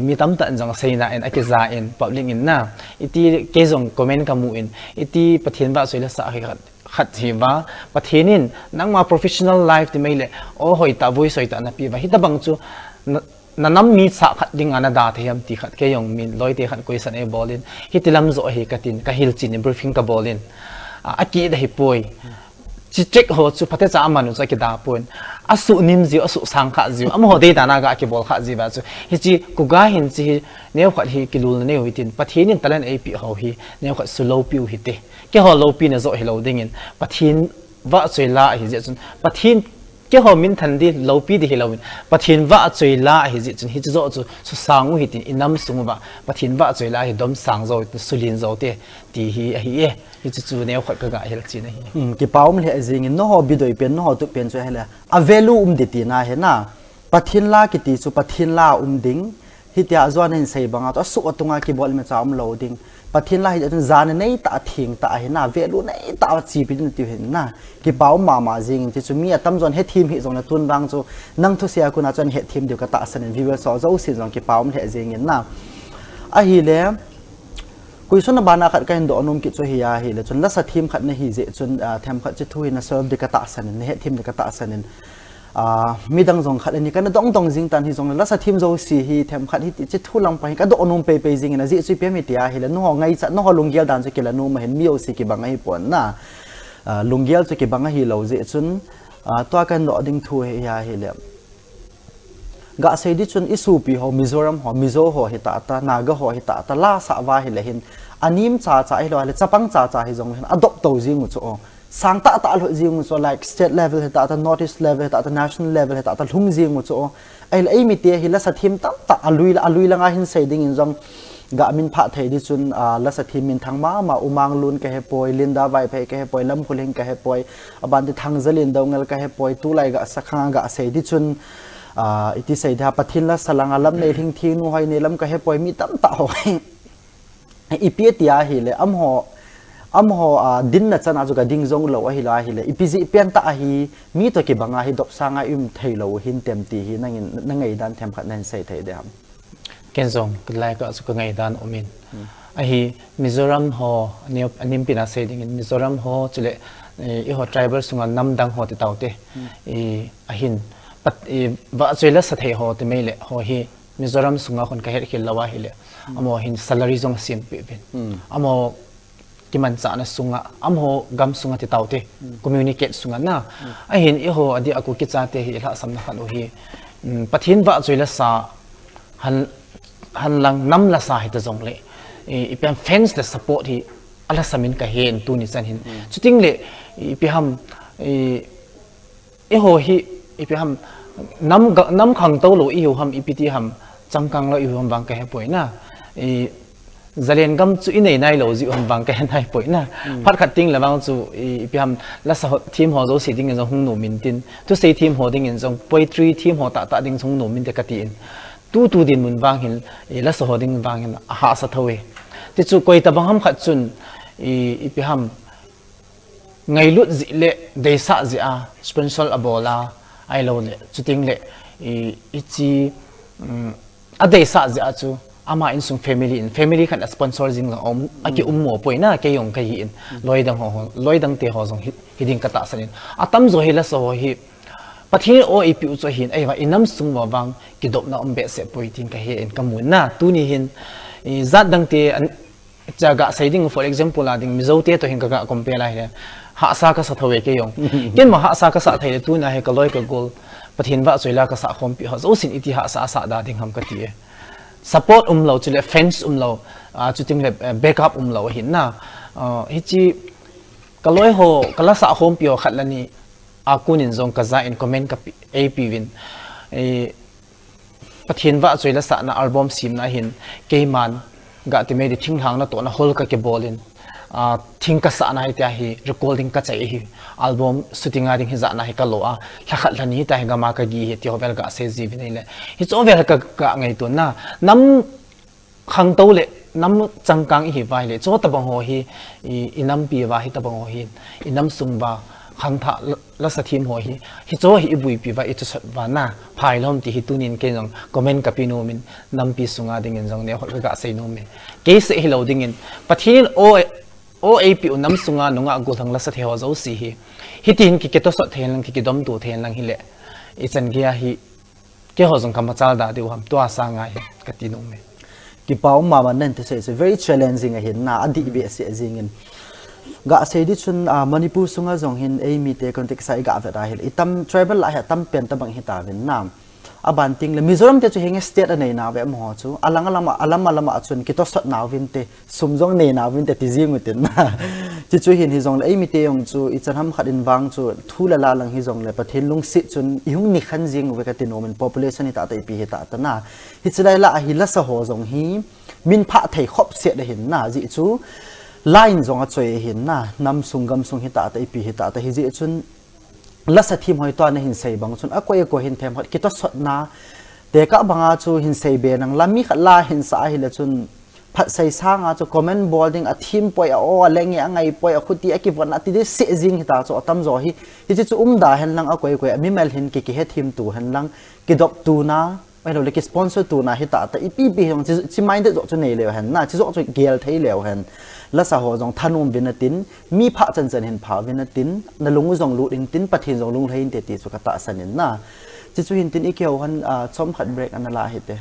มีตั้มตันจังเซนาอินอากิซาอินปับลิงอินนะอิตีเกจงคอมเมนต์กัมูอินอิตีประเทศบ้าสุยละสาฮิกัดขัดหิวะประเทศนี้นั่งมา professional life ที่ไม่เลยโอ้หอยตาบุยสวยตาหน้าปีว่าฮิตาบังจูนั่นน้ำมีสักขัดดิ่งอันนั้นดาที่ยามตีขัดแค่ยงมีลอยตีขัดกุยสันเอบอลินฮิตลำโซเฮกัดินกับฮิลจิน briefing กับบอลินอากีได้ฮิป่วยจิเจ็กหัวจูพัฒนาอามานุจะกิดาปุ่นอาสุนิมจิอาสุสังขะจิอามาหัวเดตานากากิบอลขะจิบาจูฮิจิกุกาหินจิเนี่ยขัดฮิกิลูนเนี่ยหิตินประเทศนี้ตะเลนเอพีเขาฮิเนี่ยขัดสุโลปิวฮิติแค่หัวโลปีเนี่ยโซฮิโลดิ่งประเทศว่าสวยละฮิจิจนประเทศแค่หัวมินทันดีโลปีดิฮิโลวินประเทศว่าสวยละฮิจิจนฮิจิโซจูสุสังวิหิติอินัมสุงบะประเทศว่าสวยละฮิดอมสังโซสุลินโซเตตีฮิฮิฮิจิจูเนี่ยขัดกะกะฮิลักจีนะฮิกี่เป้ามันเลยจริงๆน้องบิดอยเป็นน้องตุเป็นช่วยให้เลยอะเวลูดิตีน่าเห็นนะประเทศละกิติจูประเทศละดิ่งฮิตยาจวนเห็นใส่บางตัวสุกตุงอากิบอลมันจะโลดิ่งประเทศไรจะจานในตาทิ้งตาเห็นนะเวลูในตาจีบินติวเห็นนะกี่เป้ามาจริงที่จะมีตั้มจนเฮทีมเฮจงนะตุนบางจูนั่งทุเสียคุณอาจารย์เฮทีมเดียวกับตาสนิทวิวสอจะอุสิจงกี่เป้ามันเฮจริงเห็นนะไอฮีเล่คุยส่วนบานาขัดกันโดนนมกิจช่วยยาฮีเล่จนลักษณะทีมขัดในฮีเจจนแถมขัดจะทุยนะเซิร์ฟเดียวกับตาสนิทเฮทีมเดียวกับตาสนิทมีดังจงขัดอันนี้กันต้องจริงตันที่จงลักษณะทีมโจสีฮีแถมขัดที่จะทุลังไปก็โดนนมไปจริงนะจิจุยเปียมิติอาฮีเล่น้องไงจะน้องลุงเกียร์ดันจะเกี่ยวนุ่มมาเห็นมีโอสิกิบังให้ปวนนะลุงเกียร์จะกิบังให้เราเจจนตัวกันโดนดิ้งทุยยาฮีเล่กะเสดิจนอิสูปีหอมิโซรัมหอมิโซหอฮิตาตานากะหอฮิตาตาลาสาวาฮิเลหินอันนี้มจ่าฮิโลฮิจะปังจ่าฮิจงหินอดอบตัวจิงมุโซสังตาตาลุจิงมุโซ like state level ฮิตาตา northeast level ฮิตาตา national level ฮิตาตาหุ่งจิงมุโซไอ้มิเตียฮิละสัตทิมตั้มตาอลุยละงาหินเสดิงอินจงกะมินพะเทดิจนละสัตทิมินทางมาอุมังลุนกะเฮปอยลินดาไวเพกะเฮปอยลำคุลิงกะเฮปอยอบันติทางเจลินดงเงลกะเฮปอยตุไลกะสักขังกะเสดิจนอิติเสดาปทินละสลังอลัมในทิ้งทิ้งนูไฮในลำก็ให้ปล่อยมีตั้มตาหอยอีพีเตียหิเลยอัมหอดินนัดจะน่าจะกระดิ่งจงเหลวหิลาหิเลยอีพีจีเปียนตาหิมีตัวกี่บางหิดบสางอิมไทยเหลวหินเต็มตีหินั่งไงด้านแถมขัดนั่นใส่ไทยเดียมเกณฑ์จงก็ไล่ก็สุกไงด้านอมินหิมิโซรัมหอเนี่ยอันนี้เป็นอะไรดิ่งมิโซรัมหอจุดเลยอีหอ tribal สุงานน้ำดังหอติเต่าเตหินปัดว่าช่วยละสัตย์หอที่ไม่เละหอฮีมิโซรัมสุงาคนก็เห็นขิลละว่าฮิเละอโมหิน salary จงเสียมเปเป็นอโมที่มันจะนะสุงาอโมกำสุงาที่เต่าเต communicate สุงานะไอเห็นอีหออดีอากูคิดจะเตฮิละสำนักขันโอฮีปัดหินว่าช่วยละสาหันหลังน้ำละสาฮิตจงเละอีเป็น fans และ support ที่อัลสมินก็เห็นตัวนี้สันเห็นจุดจริงเละอีเป็นอีหอฮีอีพีฮัมน้ำขังโตโลอีหูฮัมอีพีที่ฮัมจังกังโลอีหูฮัมบางแก่ป่วยนะจะเรียนกำจุยในโลจิฮัมบางแก่ในป่วยนะพัดขัดติ้งแล้วบางจุอีพีฮัมแล้วสทีมหัวโจสีดิ้งเงินจงหงหนูมินตินทุกสี่ทีมหัวดิ้งเงินจงป่วยทรีทีมหัวตาดิ้งจงหนูมินเด็กตีนตู้ดินมุนบางเห็นแล้วสหัวดิ้งบางเห็นหาสัตว์เวที่จุกวยตะบางฮัมขัดจุนอีพีฮัมไงลุดจิเละเดซ่าจิอาสปอนเซอร์อโบลาไอโลเล่จุดทิ้งเล่อีจีอเดซ่าจะจูอามาอินสุงแฟมิลี่ขันสปอนเซอร์จริงหรออากิหมัวป่วยน่าแกยงแกยินลอยดังเตะหอสงฮิดิงกระตาสนินอาตั้มโซฮิละโซฮิปะทีโออีพิวโซหินไอว่าอินัมสุงว่าบางกิดบน่าอมเบสเสป่วยทิ้งแกเห็นกำมุนน่าตู้นี้หินจัดดังเตะ jaga saying for example la ding mizo te to hin ka compare la he ha sa ka sa thawe ke yong ken ma ha sa ka sa thai tu na he ka loi ka gol pathin wa choila ka sa khom pi ho zo sin iti ha sa da ding ham ka ti support lo chile fence lo chu ting le backup lo hin na hi chi ka loi ho kala sa khom pi ho khat la ni akunin zong ka za in comment ka ap win e pathin wa choila sa na album sim na hin ke man ga ti me di thing hang na to na hol ka ke bolin thing ka sa na hi hi recording ka chai hi album shooting a ding hi za na hi ka lo a thakhat lani ta hi ga ma ka gi hi ti hovel ga se ji vinai le hi cho vel ka ngai to na nam khang to le nam changkang hi vai le cho ta bang ho hi inam pi wa hi ta bang ho hi inam sung ba khang tha la sa thim ho hi cho hi bui pi wa itu sat wa na phai lom ti hi tunin ke jong comment ka pi no min nam pi sunga ding in jong ne hol ga sei no me ke se hi lo ding in pathin o ap nam sunga nunga go thang la sa the ho zo si hi tin ki ke to sa then lang ki dom tu then lang hi le I chan gia hi ke ho jong kam chal da de ham to asa nga hi ka ti no me ki pau ma man nen te se very challenging a hin na adi be se jingin ga se di chun manipur sunga jong hin ei mi te context sai ga da hil itam tribal la ha tam pen ta bang hi ta vin nam aban ting le mizoram te chu heng state anei na ve mo chu alama chun ki to sat naw vin te sumjong nei naw vin te ti jing utin na chi chu hin hi jong le ei mi te yong chu I chan ham khat in wang chu thula la lang hi jong le pathin lung sit chun ihung ni khan jing ve ka ti no men population hi ta ta pi hi ta ta na hi chulai la hi la sa ho jong hi min pha thei khop se de hin na ji chu line zong a choi hin na nam sungam sung hi ta ta pi hi ta ta hi ji chun la sa thim hoi to na hin sei bang chun a ko hin them hot ki to sot na te ka banga chu hin sei be nang lami khat la hin sa hi la chun phat sei sanga chu comment boarding a thim poi a o lengi angai poi a khuti a ki bon ati de se jing hi ta chu tam zo hi chu da hen lang a ko mi mel hin ki he thim tu hen lang ki dop tu na ai lo le ki sponsor tu na hi ta ta ipi bi hong chi mind zo chu nei le hen na chi zo chu gel thei le hen la sa ho jong thanum vinatin mi pha chan chan hin pha vinatin na lungu jong lu in tin pathin jong lung thein te ti chu ka ta sanin na chi chu hin tin ikeu han chom khat break an la hi te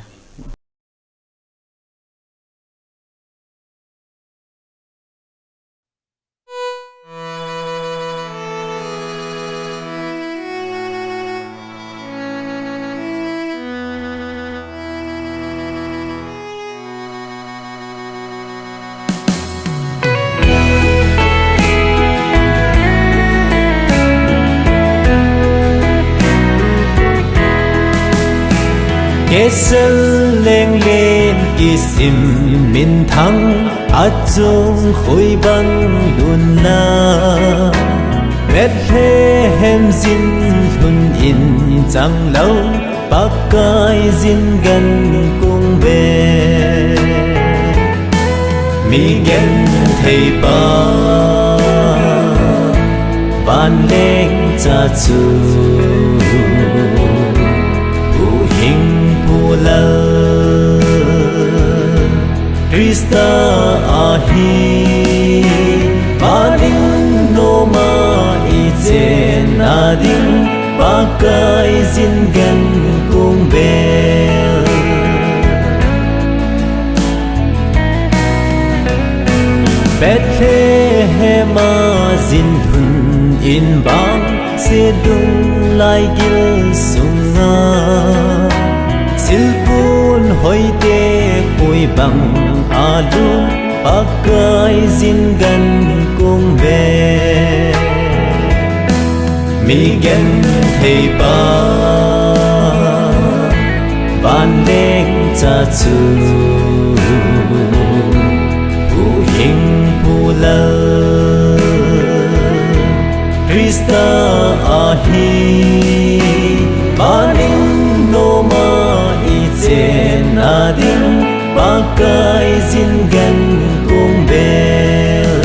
Kesel leng lên isim min thăng chung khôi băng đun na Bethlehem zin thun in chẳng lâu Pakai zin gần cung về Mi gen thầy ba Ban leng cha chu Krista ahi Paling no ma ichen ading Pakai zin gan kung bel Bethlehem zin thun in bang Se dung lai gil sunga Silpun hoi te hoi bang alu Pakai zin gan kung ve Mi gen thei ba Ban leng cha chu Pu hing pu la Krista ahi Paling no ma ichen ading Pakai zin gan kung bel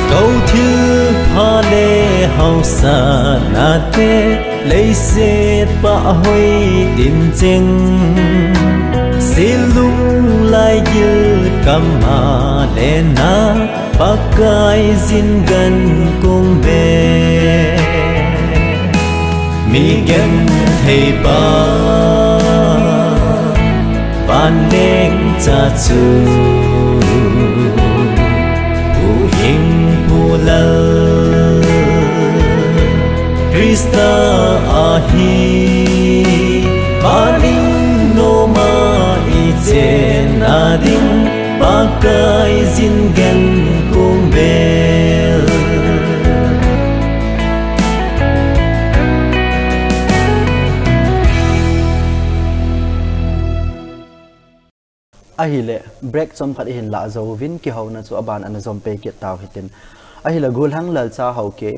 Câu thư pha lê hao sa na te lấy xe ba hoi tìm chênh silung lai gil kama lena pakai zingan kong be mi gen thei ba ban leng cha chu u hing pu lal Krista ahi baling no ma iche na ding pakai zingan kong bel ahile break chom khat hin la zo vin ki ho na chu aban an zom pe ki taw hitin ahila gul hang lal cha ho ke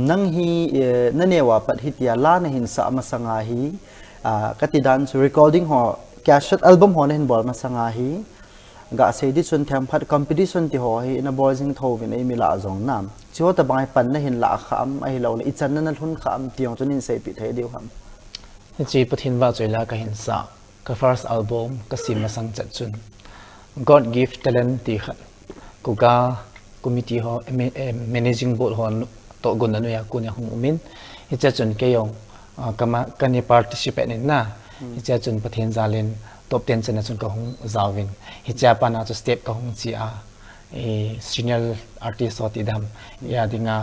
nang hi nanewa pat hitia la na hin sa masanga hi katidan chu recording ho cassette album ho na hin bol masanga hi ga se di chun tham phat competition ti ho hi na boying tho vin ai mi la zong nam chu ta bai pan na hin la kham ai lo la ichan na hun kham tiong chunin sei pi the deu ham chi pathin wa choila ka hin sa ka first album ka sim masang chat chun God give talent ti khat ku ga committee ho managing board ho to gun anu ya kun ya hung umin hi cha chun ke yong kama kani participate ni na hi cha chun pathin zalen top 10 chana chun ka hung zawin hi cha pa na chu step ka hung chi a senior artist ho ti dam ya dinga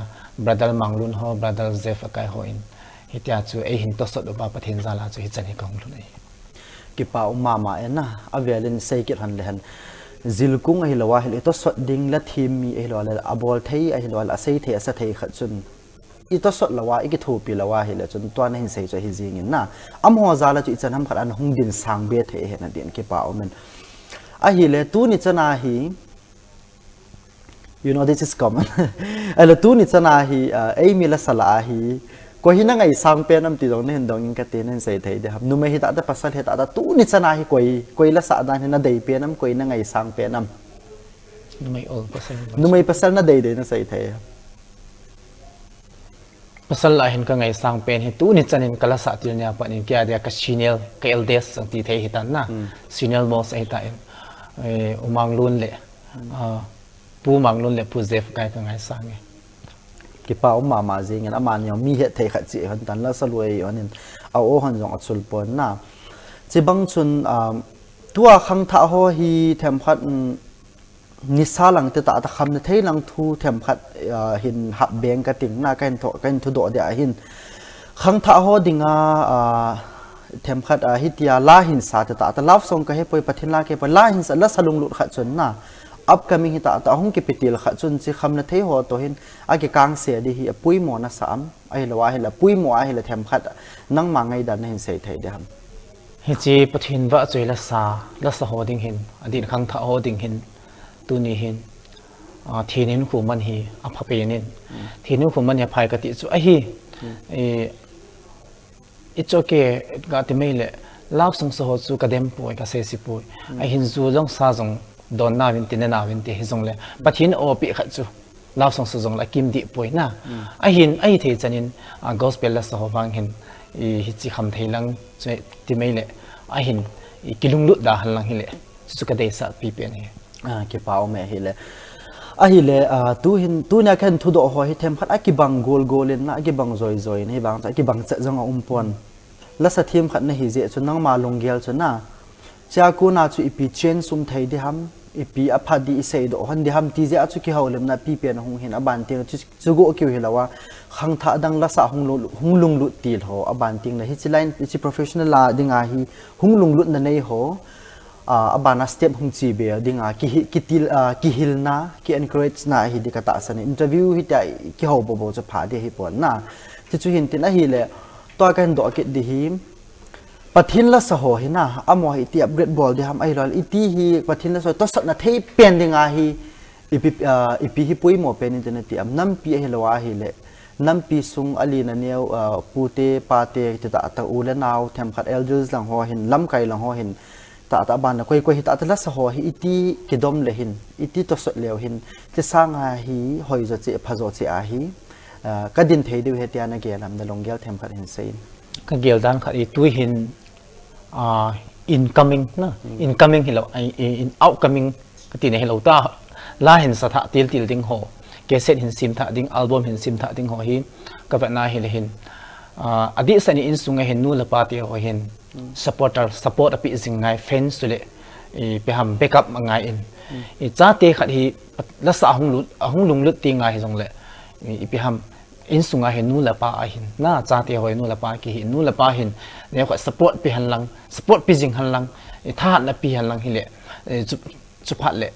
brother manglun ho brother zef kai ho in hi tia chu e hin to so do ba pathin zala chu hi chani ka hung lu nei ki pa mama ena avelin sei ki han lehan zilkung ai lawa hil to sot ding la thim mi ai lawa abol thei ai lawa la sei the asa thei khat chun i to sot lawa i ki thu pi lawa hil chun to na hin sei cho hi jing in na am ho za la chu chan ham khat an hung din sang be the he na din ki pa men a hi le tu ni chana hi you know this is common ala tu ni chana hi ai mi la sala hi ko hi na ngai sang pe nam ti dong ne dong in ka te nen sei thei de hab nu me hi ta da pasal he ta da tu ni chana hi koi la sa da na dei pe nam koi na ngai sang pe nam nu mai pasal na dei de na sei thei pasal la hin ka ngai sang pen hi tu ni chanin kala sa til nya pa nin kya dia ka senior ka eldes sang ti thei hi tan na senior boss ai ta in umang lun le pu mang lun le pu zef kai ka ngai sang nge ki pa mama jing an aman yo mi he thei kha chi han tan la saloi onin a o han jong achul pon na chi bang chun tua khang tha ho hi them khat ni sa lang te ta ta kham ne thei lang thu them khat hin hab beng ka ting na kan thu do dia hin khang tha ho dinga them khat hitia la hin sa ta ta love song ka he poi pathin la ke pa la hin sa la salung lut kha chun na upcoming hi ta hong ki pitil kha chun chi kham na thei ho to hin a ke kang se di hi pui mo na sam ai lawa hi la pui mo a hi la them khat nang ma ngai dan hin sei thei de ham hi chi pathin wa choi la sa ho ding hin adin khang tha ho ding hin tu ni hin thinin khu man hi a pha pe nin thinin khu man ya phai ka ti chu a hi it's okay ga ti mei le love song so ho chu ka dem poi ka se si poi a hin zu long sa jong don na win tin na win ti hi jong le pathin o pi kha chu love song so jong la kim di poi na a hin ai the chanin gospel la so ho wang hin hi chi kham thei lang che ti mei le a hin kilung lu da han lang hi le chu ka dei sa pi pen hi ki pao me hi le a hi le tu na khan thu do ho hi them khat a ki bang gol in na ki bang zoi ni bang ta ki bang cha jong pon la sa thim khat na hi je chu nang ma long gel chu na cha ku na chu ipi chen sum thei de ham ipi aphadi sei do han de ham ti je chu ki hawlem na pi pen hung hin aban ting chu go ki hilawa khang tha dang la sa hung lung lu til ho aban ting na hi chi line chi professional la dinga hi hung lung lu na nei ho abana step hung chi be dinga ki hil na ki encourage na hi dikata san interview hi ta ki ho bo cha pha de hi pon na chi chu hin tin a hi le to kan do ki di hi pathin la sa ho hi na amo hi ti upgrade ball de ham ai rol iti hi pathin la so to sat na thei pen dinga hi ipi hi pui mo pen internet ti am nam pi hi lawa hi le nam pi sung ali na neu pute pate ta ta ula naw them khat elders lang ho hin lam kai lang ho hin ta ban na koi hi ta la sa ho hi iti kidom le hin iti to sot leo hin te sang ha hi hoi zo che pha zo che a hi ka din thei de he tia na ge lam na long gel them khat hin sein ka gel dan khat i tu hin incoming na incoming hello in outcoming cái tin này hello ta la hin sa tha til ding ho cassette hin sim tha ding album hin sim tha ding ho hi ka va na hi le hin adi sani in sunga hin nu la pa ti ho hin support api zing ngai fans le pe ham backup ngai in i cha te khat hi la sa hung lung lut ti ngai jong le i pe ham in sunga hin nu la pa a hin na cha te hoi nu la pa ki hin nu la pa hin ne kho support pi han lang support pi jing han lang tha na pi han lang hi le chu phat le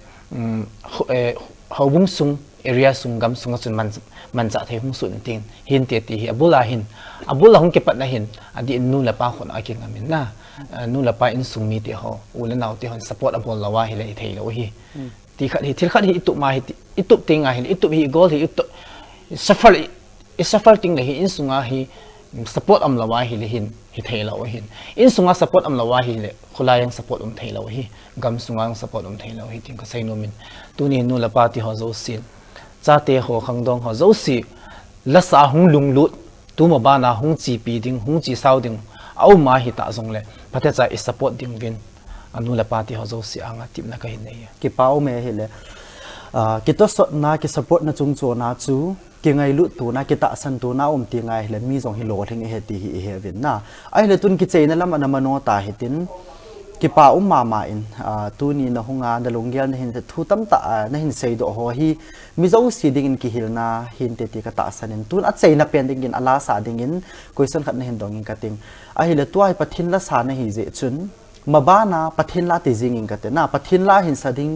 ho bung sung area sung gam sung chun man cha the hung sun tin hin te ti hi abula hung ke pat na hin adi nu la pa khon a ki ngamin na nu la pa in sung mi te ho ula naw te hon support abol lawa hi le thei lo hi ti khat hi thil khat hi tu ma hi itu te nga hi itu hi goal hi itu suffer ting le hi in sunga hi support am lawa hi le hin hi thei lo hin in sunga support am lawa hi le khula yang support thei lo hi gam sunga yang support thei lo hi ting ka sai no min tu ni nu la pa ti ho zo sin cha te ho khang dong ho zo si la sa hung lung lut tu ma ba na hung chi pi ding hung chi sau ding au ma hi ta zong le pathe cha is support ding vin anu la pa ti ho zo si anga tip na ka hin nei ki pau me hi le ki to so na ki support na chung cho na chu ki ngai lu tu na ki ta san tu na ti ngai le mi zong hi lo thing he ti hi he vin na ai le tun ki chei na lam ana mano ta hi tin ki pa ma in tu ni na hunga da longyal na hin thu tam ta na hin sei do ho hi mi zo si ding in ki hil na hin te ti ka ta san in tun a chei na pen ding in ala sa ding in question khat na hin dong in ka ting a hi le tuai pathin la sa na hi je chun ma ba na pathin la ti jing in ka te na pathin la hin sa ding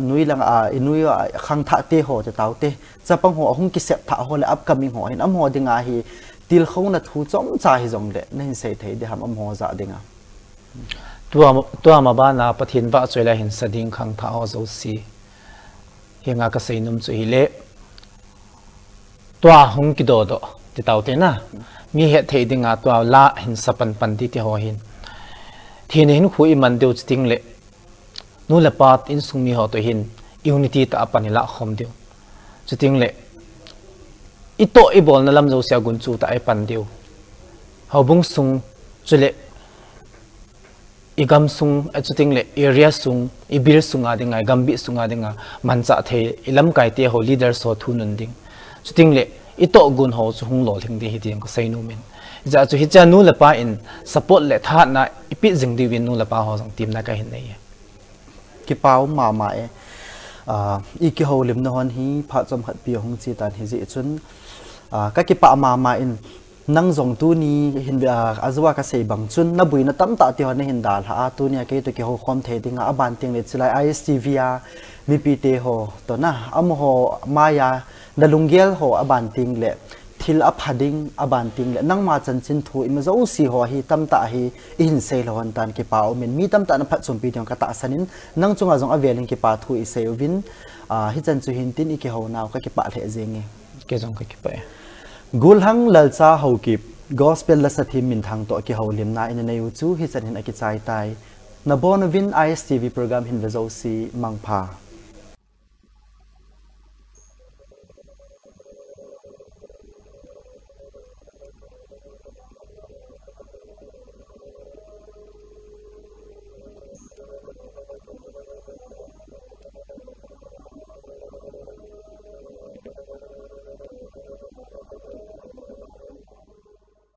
nui lang inui khang tha te ho te tau te chapang ho hung ki sep tha ho le upcoming ho hin am ho dinga hi til khong na thu chom cha hi jong le na hin sei thei de ham am ho za dinga tua ma ba na pathin ba choi la hin sading khang tha ho zo si hinga ka sei num chu hi le tua hung ki do ti tau te na mi he thei dinga tua la hin sapan pan ti ho hin thin hin khui man deu ting le nu la pat in sung mi ho to hin unity ta apani la khom deu chuting le ito ibol na lam zo sia gun chu ta ai pan deu hobung sung chule igam sung chuting le area sung ibir sunga dinga gambi sunga dinga mancha the ilam kai te ho leader so thunun ding chuting le ito gun ho chu hung lo thing di hi ding ko sai nu min ja chu hi cha nu la pa in support le tha na ipi jing di win nu la pa ho jong team na ka hin nei ki pau ma e i ki ho lim na hon hi pha chom khat pi hong chi tan hi ji chun ka ki pa ma in nang zong tu ni hin azwa ka sei bang chun na bui na tam ta ti hon hin dal ha tu ni ke to ki ho khom the dinga aban ting le chilai istv ya vpt ho to na am ho maya dalunggel ho aban ting le thil a phading aban ting le nang ma chan chin thu im zo si ho hi tam ta hi in sei lo han tan ki pa min mi tam ta na phat chom pi dong ka ta sanin nang chunga zong avelin ki pa thu i sei win hi chan chu hin tin i ki ho naw ka ki pa the jeng ke jong ka ki pa gulhang lalcha haokip gospel la sathi min thang to ki ho lim na in nei chu hi chan hin a ki chai tai na bon win istv program hin ve zo si mangpha